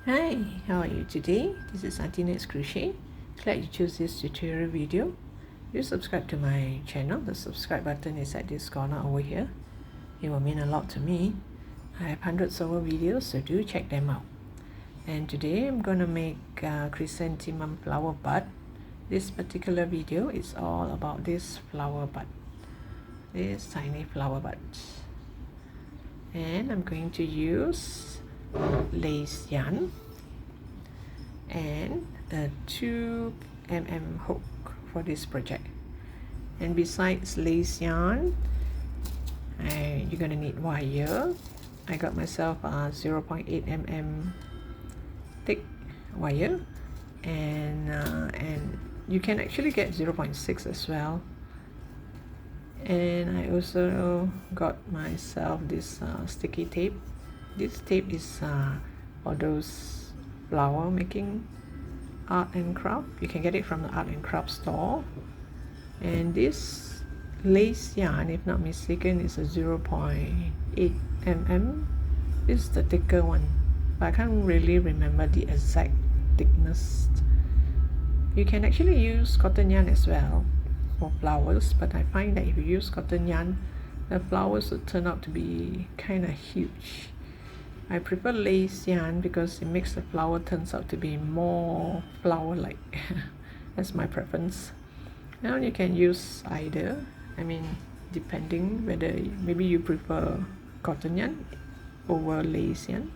Hi, how are you today? This is Auntie Nat's Crochet. Glad you chose this tutorial video. You subscribe to my channel. The subscribe button is at this corner over here. It will mean a lot to me. I have hundreds over videos, so do check them out. And today I'm going to make chrysanthemum flower bud. This particular video is all about this flower bud. This tiny flower bud. And I'm going to use lace yarn and a 2mm hook for this project. And besides lace yarn, you're gonna need wire. I got myself a 0.8mm thick wire, and you can actually get 0.6 as well. And I also got myself this sticky tape. This tape is for those flower making art and craft. You can get it from the art and craft store. And this lace yarn, if not mistaken, is a 0.8mm. This is the thicker one, but I can't really remember the exact thickness. You can actually use cotton yarn as well for flowers, but I find that if you use cotton yarn, the flowers will turn out to be kind of huge. I prefer lace yarn because it makes the flower turns out to be more flower-like. That's my preference. Now you can use either. I mean, depending whether maybe you prefer cotton yarn over lace yarn.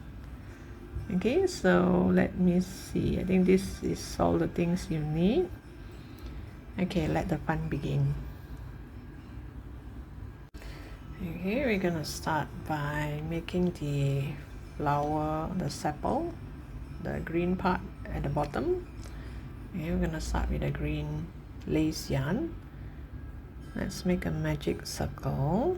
Okay, so let me see. I think this is all the things you need. Okay, let the fun begin. Okay, we're gonna start by making the flower, the sepal, the green part at the bottom. Okay, we're gonna start with the green lace yarn. Let's make a magic circle.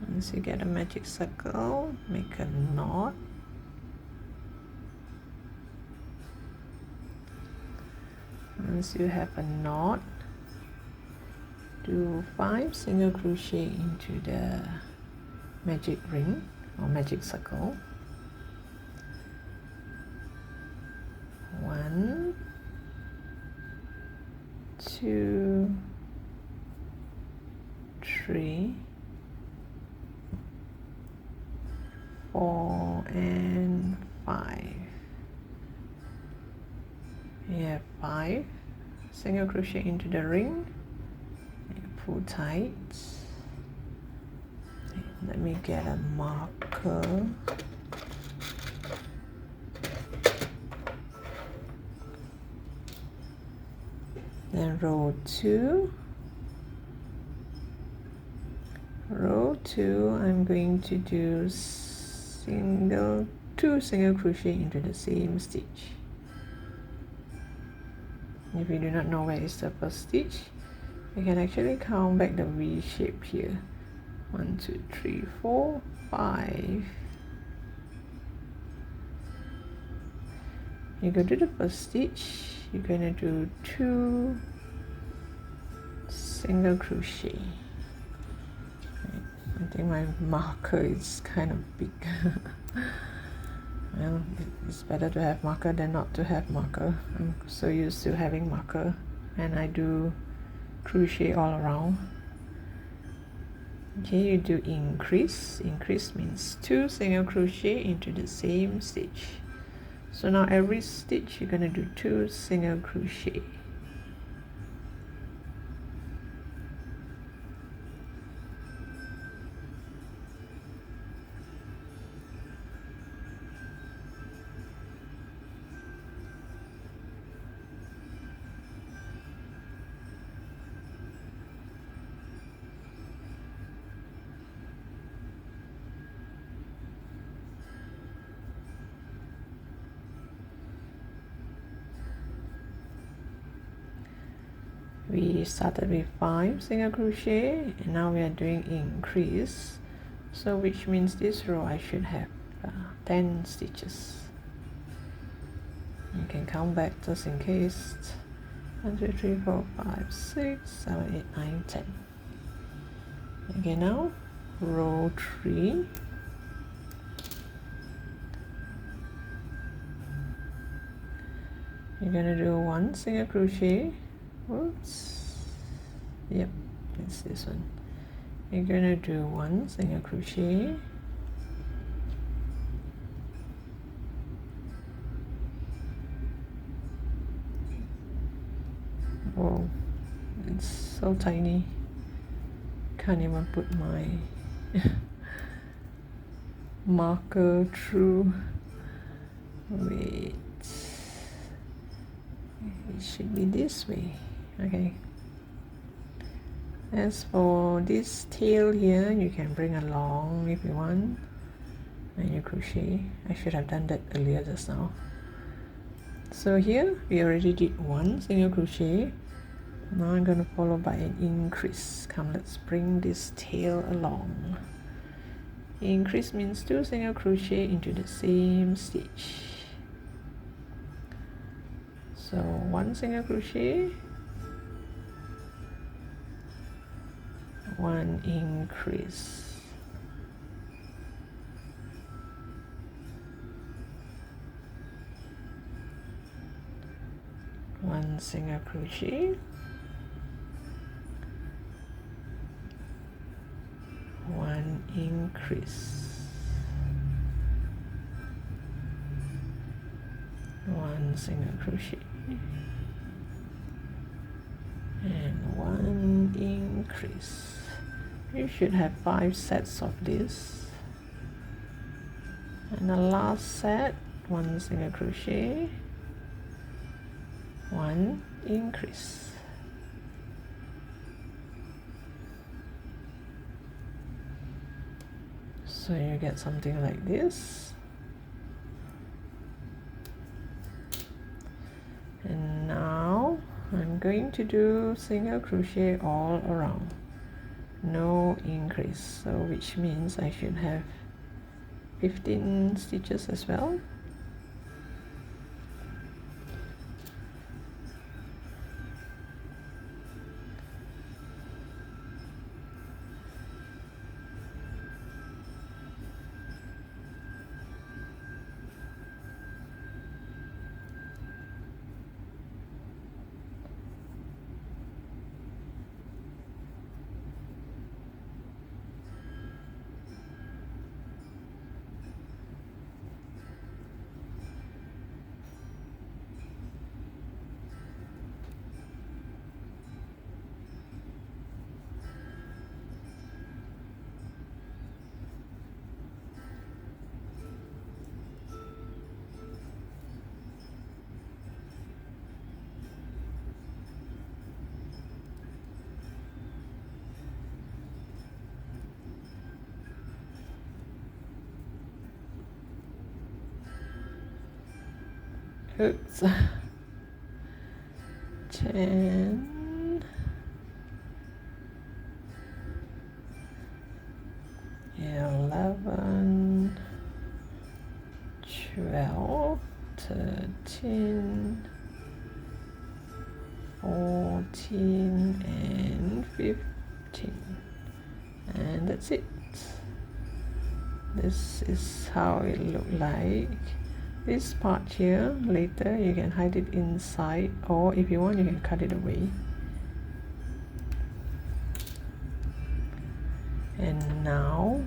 Once you get a magic circle, make a knot. Once you have a knot, do 5 single crochet into the magic ring or magic circle. 1, 2, 3, 4, and 5. You have 5 single crochet into the ring. Pull tight. Let me get a marker. Then row 2. Row 2, I'm going to do 2 single crochet into the same stitch. If you do not know where is the first stitch, you can actually count back the V shape here. 1, 2, 3, 4, 5. You go to the first stitch, you're going to do 2 single crochet. I think my marker is kind of big. Well, it's better to have marker than not to have marker. I'm so used to having marker, and I do crochet all around. Okay, you do increase. Increase means 2 single crochet into the same stitch. So now every stitch you're going to do 2 single crochet. We started with 5 single crochet, and now we are doing increase, so which means this row I should have 10 stitches. You can count back just in case. 1, 2, 3, 4, 5, 6, 7, 8, 9, 10. Okay, now row 3. You're gonna do 1 single crochet. Whoops. Yep, it's this one. You're gonna do 1 single crochet, whoa, it's so tiny, can't even put my marker through. Wait, it should be this way. Okay, as for this tail here, you can bring along if you want, and you crochet. I should have done that earlier just now. So here we already did 1 single crochet. Now I'm going to follow by an increase. Come, let's bring this tail along. Increase means 2 single crochet into the same stitch. So 1 single crochet, 1 increase, 1 single crochet, 1 increase, 1 single crochet, and 1 increase. You should have 5 sets of this, and the last set, 1 single crochet, 1 increase. So you get something like this. And now I'm going to do single crochet all around, no increase, so which means I should have 15 stitches as well. Oops. 10, 11, 12, 13, 14, and 15. And that's it. This is how it looked like. This part here, later you can hide it inside, or if you want you can cut it away. And now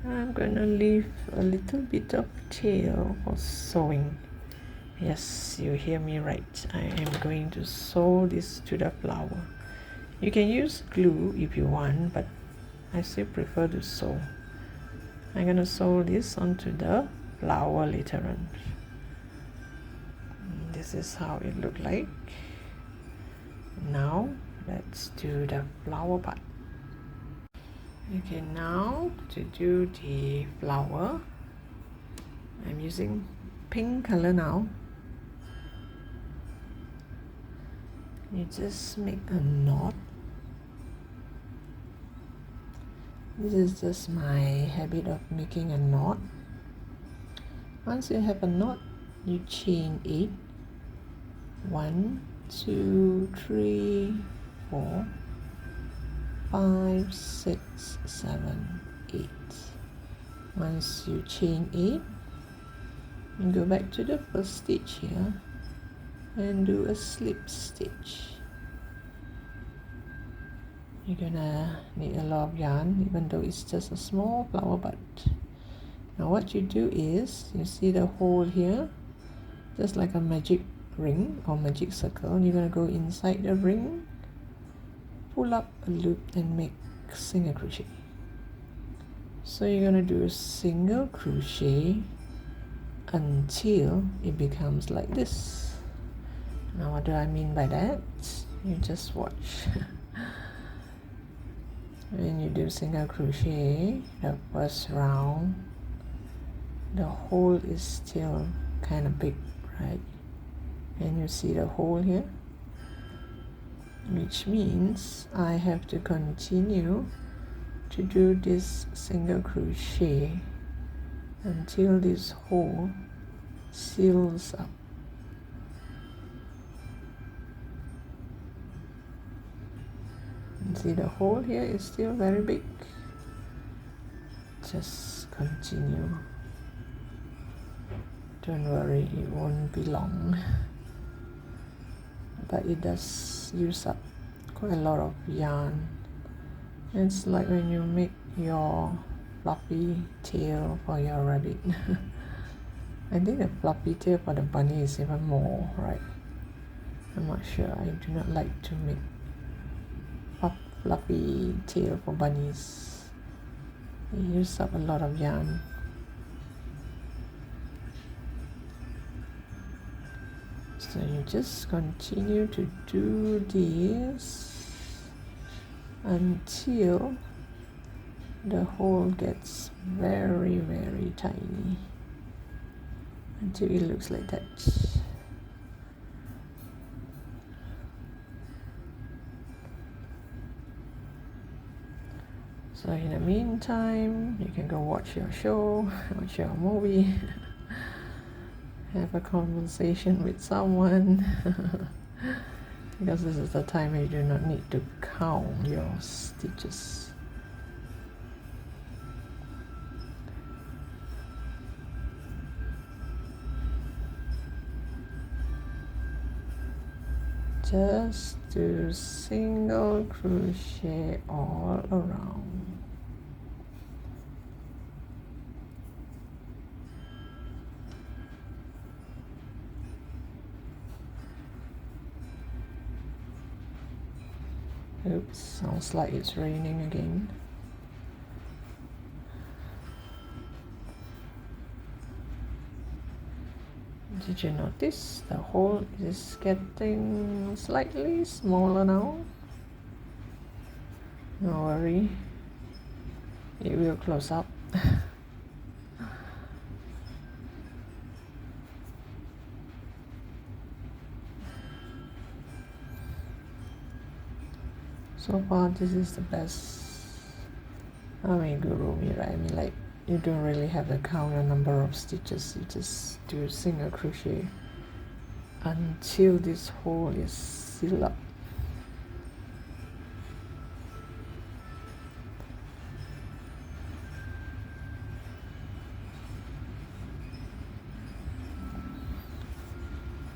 I'm gonna leave a little bit of tail for sewing. Yes, you hear me right. I am going to sew this to the flower. You can use glue if you want, but I still prefer to sew. I'm gonna sew this onto the flower later on. This is how it looked like. Now let's do the flower part. Okay, now to do the flower, I'm using pink color now. You just make a knot. This is just my habit of making a knot. Once you have a knot, you chain 8. 1, 2, 3, 4. 5, 6, 7, 8. Once you chain 8, you go back to the first stitch here and do a slip stitch. You're gonna need a lot of yarn, even though it's just a small flower bud. Now what you do is, you see the hole here, just like a magic ring or magic circle. You're gonna go inside the ring, pull up a loop and make single crochet. So you're gonna do a single crochet until it becomes like this. Now what do I mean by that? You just watch. When you do single crochet the first round, the hole is still kind of big, right? And you see the hole here, which means I have to continue to do this single crochet until this hole seals up. And see, the hole here is still very big. Just continue. Don't worry, it won't be long, but it does use up quite a lot of yarn. It's like when you make your fluffy tail for your rabbit. I think the fluffy tail for the bunny is even more, right? I'm not sure. I do not like to make fluffy tail for bunnies. They use up a lot of yarn. So you just continue to do this until the hole gets very, very tiny, until it looks like that. So in the meantime, you can go watch your show, watch your movie, have a conversation with someone, because this is the time you do not need to count your stitches. Just do single crochet all around. Oops, sounds like it's raining again. Did you notice the hole is getting slightly smaller now? No worry, it will close up. So far, this is the best. Gurumi, right? I mean, like, you don't really have to count the number of stitches. You just do single crochet until this hole is sealed up.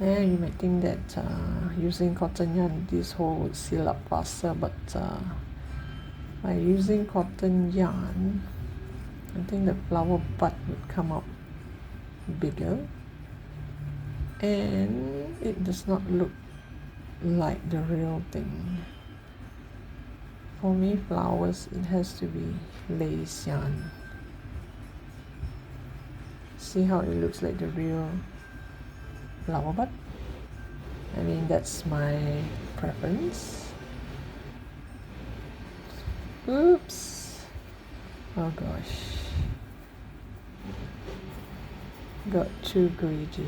And you might think that using cotton yarn, this hole would seal up faster, but by using cotton yarn, I think the flower bud would come out bigger, and it does not look like the real thing. For me, flowers, it has to be lace yarn. See how it looks like the real flower bud? I mean, that's my preference. Oops. Oh gosh. Got too greedy.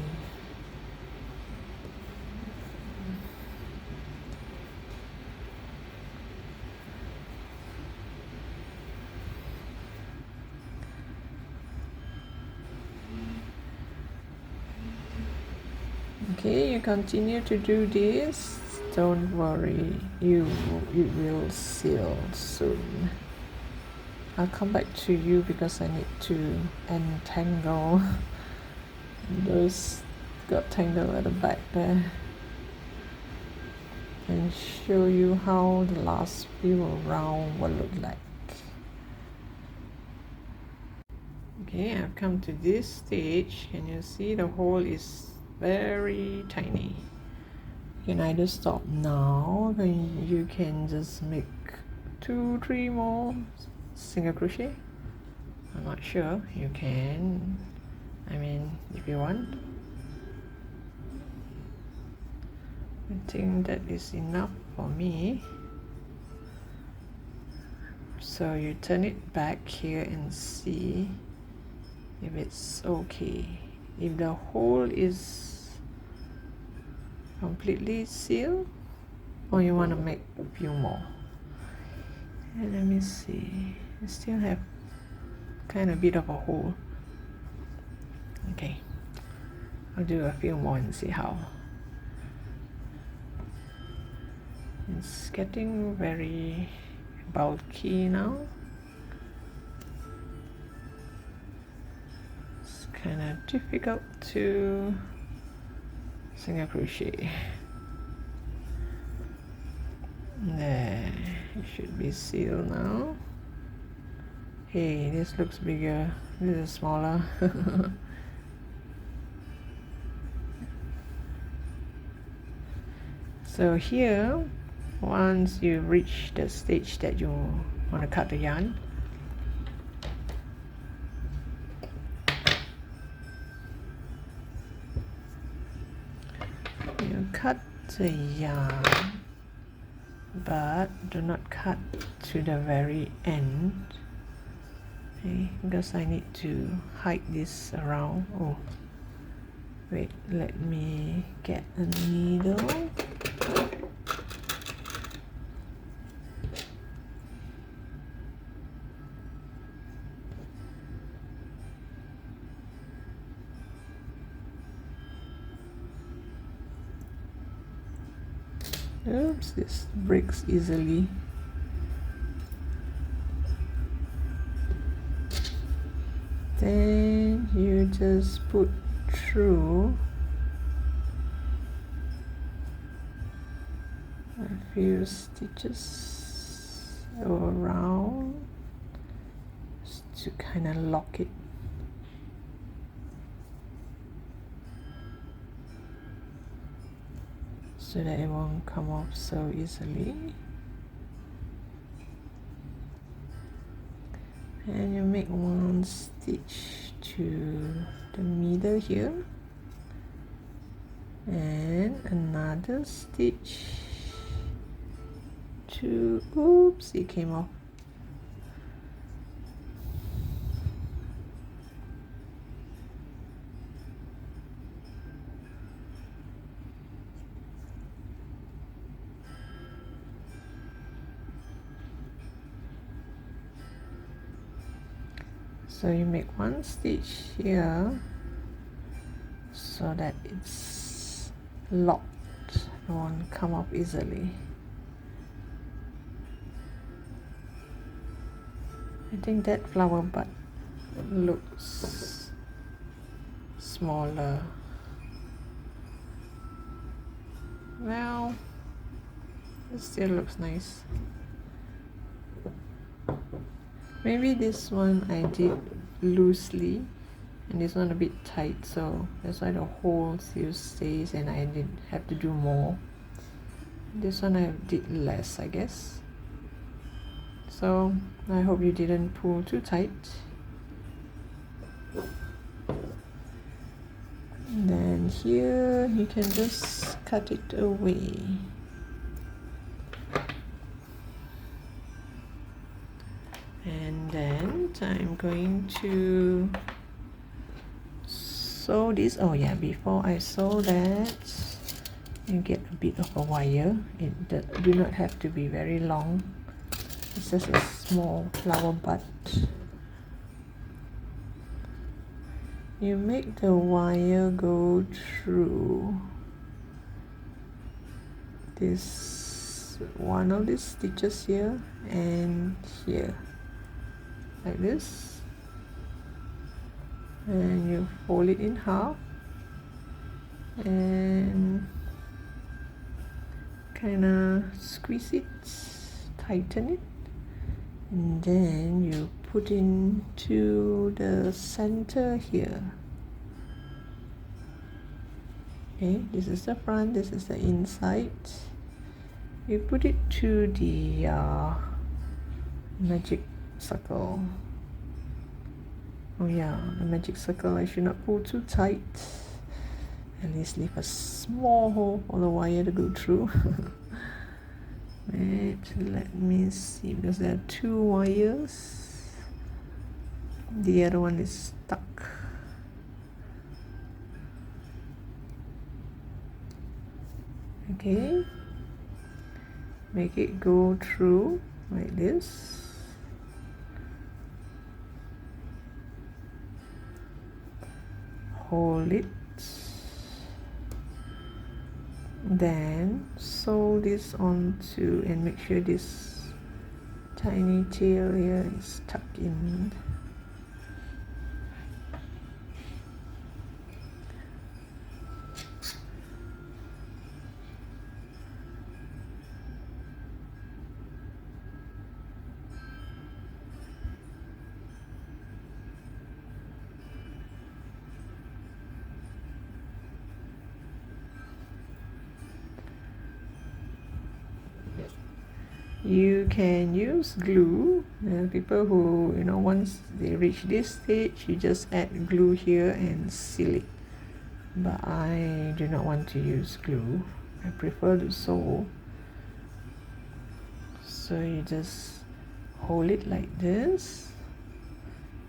Okay, you continue to do this don't worry, it will seal soon. I'll come back to you because I need to untangle those got tangled at the back there and show you how the last few around will look like. Okay, I've come to this stage. Can you see the hole is very tiny? You can either stop now, then you can just make 2-3 more single crochet. I'm not sure. You can, I mean, if you want. I think that is enough for me. So you turn it back here and see if it's okay. If the hole is completely sealed, or you want to make a few more. And let me see, I still have kind of bit of a hole. Okay, I'll do a few more and see how. It's getting very bulky now. It's kind of difficult to single crochet. There, it should be sealed now. Hey, this looks bigger, this is smaller. So here, once you reach the stage that you want to cut the yarn, you cut the yarn, but do not cut to the very end, okay, because I need to hide this around. Oh wait, let me get a needle. Oops, this breaks easily. Then you just put through a few stitches around just to kind of lock it. So that it won't come off so easily. And you make one stitch to the middle here and another stitch to, oops, it came off. So you make one stitch here so that it's locked, it won't come off easily. I think that flower bud looks smaller. Well, it still looks nice. Maybe this one I did loosely and this one a bit tight, so that's why the hole still stays and I didn't have to do more. This one I did less, I guess. So I hope you didn't pull too tight. And then here you can just cut it away. And then I'm going to sew this. Oh yeah, before I sew that, you get a bit of a wire. It do not have to be very long. It's just a small flower bud. You make the wire go through this one of these stitches here and here, like this, and you fold it in half and kind of squeeze it, tighten it, and then you put into the center here. Okay, this is the front, this is the inside. You put it to the magic circle. Oh yeah, the magic circle, I should not pull too tight. At least leave a small hole for the wire to go through. Wait, let me see, because there are 2 wires. The other one is stuck. Okay, make it go through like this. Hold it, then sew this onto, and make sure this tiny tail here is tucked in. You can use glue. There are people who, once they reach this stage, you just add glue here and seal it. But I do not want to use glue. I prefer to sew. So you just hold it like this.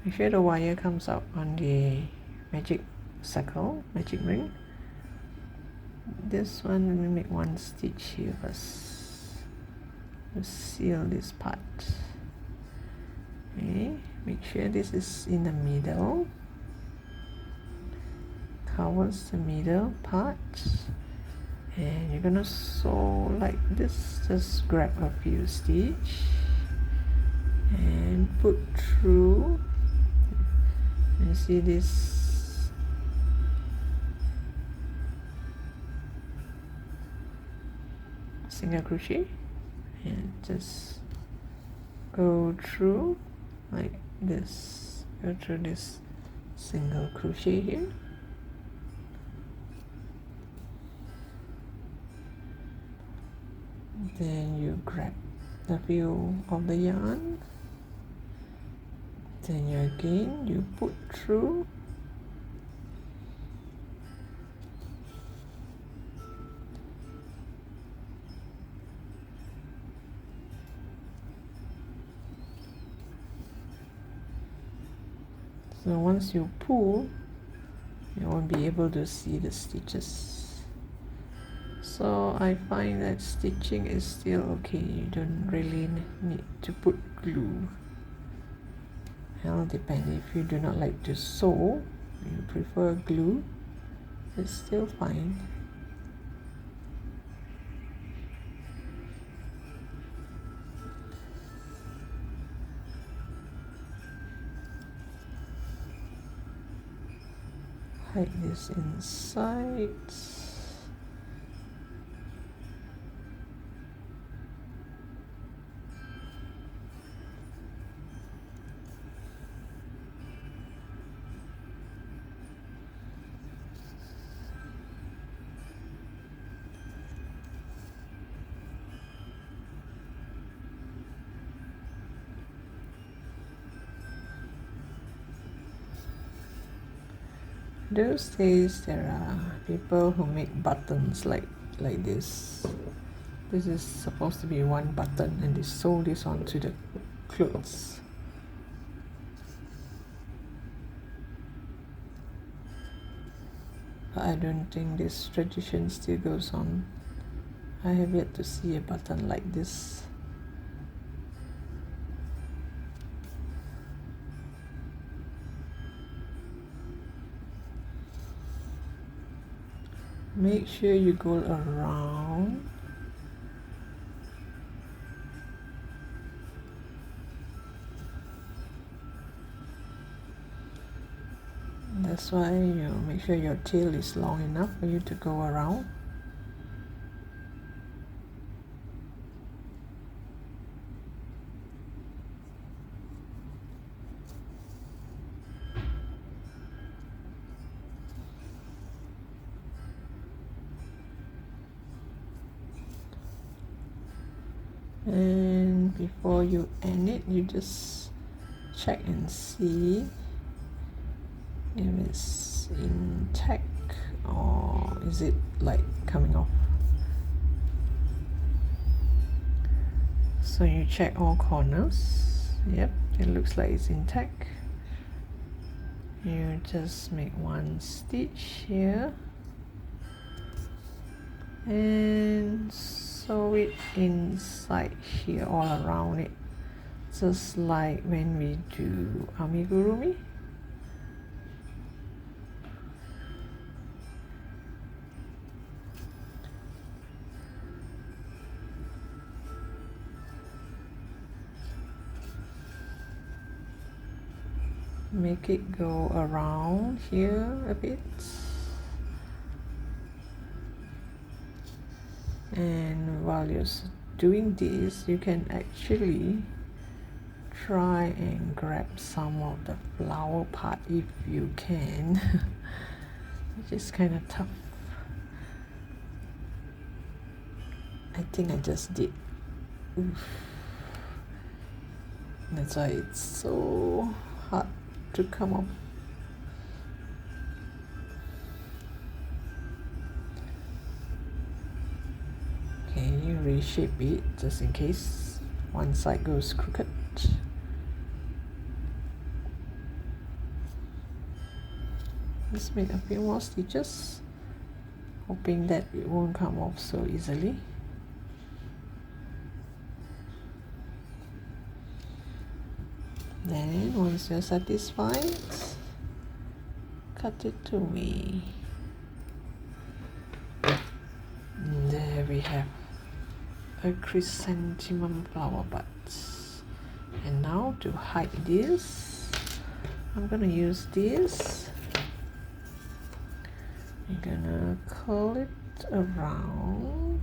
Make sure the wire comes out on the magic circle, magic ring. This one, let me make one stitch here first. Seal this part. Okay, make sure this is in the middle, covers the middle part, and you're gonna sew like this. Just grab a few stitch and put through. You see this single crochet, and just go through like this, go through this single crochet here, then you grab the view of the yarn, then you put through. So once you pull, you won't be able to see the stitches. So I find that stitching is still okay. You don't really need to put glue. It'll depend. If you do not like to sew, you prefer glue, it's still fine. Hide this inside. Those days there are people who make buttons like this. This is supposed to be one button, and they sew this onto the clothes. But I don't think this tradition still goes on. I have yet to see a button like this. Make sure you go around That's why you make sure your tail is long enough for you to go around. And before you end it, you just check and see if it's intact or is it like coming off. So you check all corners. Yep, it looks like it's intact. You just make one stitch here and sew it inside here all around it, just like when we do amigurumi. Make it go around here a bit. And while you're doing this, you can actually try and grab some of the flower part if you can, which is kind of tough. I think I just did. Oof. That's why it's so hard to come up. Okay, you reshape it just in case one side goes crooked. Just make a few more stitches, hoping that it won't come off so easily. Then once you're satisfied, cut it away. And there we have a chrysanthemum flower bud. And now to hide this, I'm gonna use this. I'm gonna curl it around.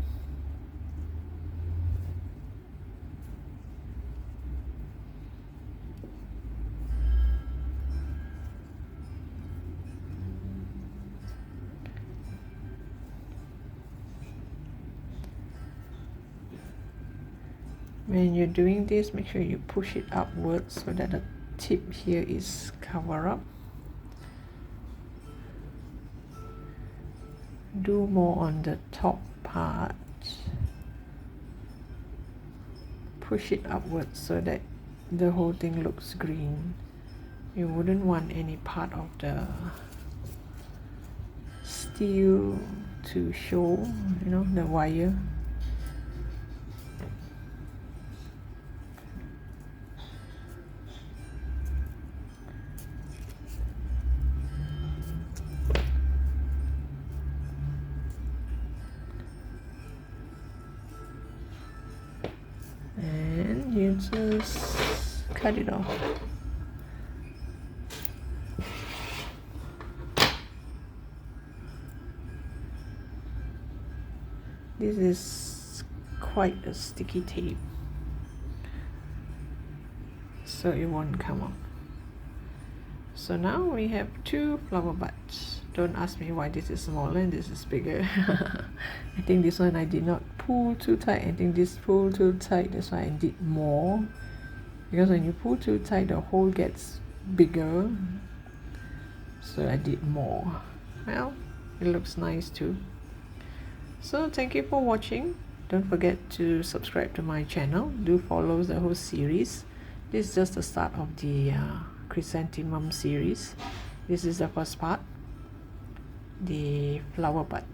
When you're doing this, make sure you push it upwards so that the tip here is covered up. Do more on the top part. Push it upwards so that the whole thing looks green. You wouldn't want any part of the steel to show, you know, the wire. And you just cut it off. This is quite a sticky tape, so it won't come off. So now we have two flower buds. Don't ask me why this is smaller and this is bigger. I think this one I did not pull too tight. I think this pulled too tight, that's why I did more. Because when you pull too tight, the hole gets bigger. So I did more. Well, it looks nice too. So thank you for watching. Don't forget to subscribe to my channel. Do follow the whole series. This is just the start of the Chrysanthemum series. This is the first part, the flower bud.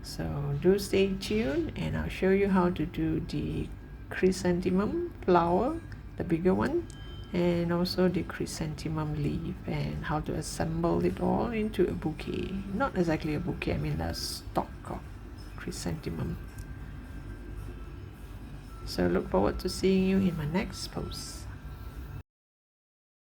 So do stay tuned and I'll show you how to do the chrysanthemum flower, the bigger one, and also the chrysanthemum leaf, and how to assemble it all into a bouquet. Not exactly a bouquet, I mean the stalk of chrysanthemum. So look forward to seeing you in my next post.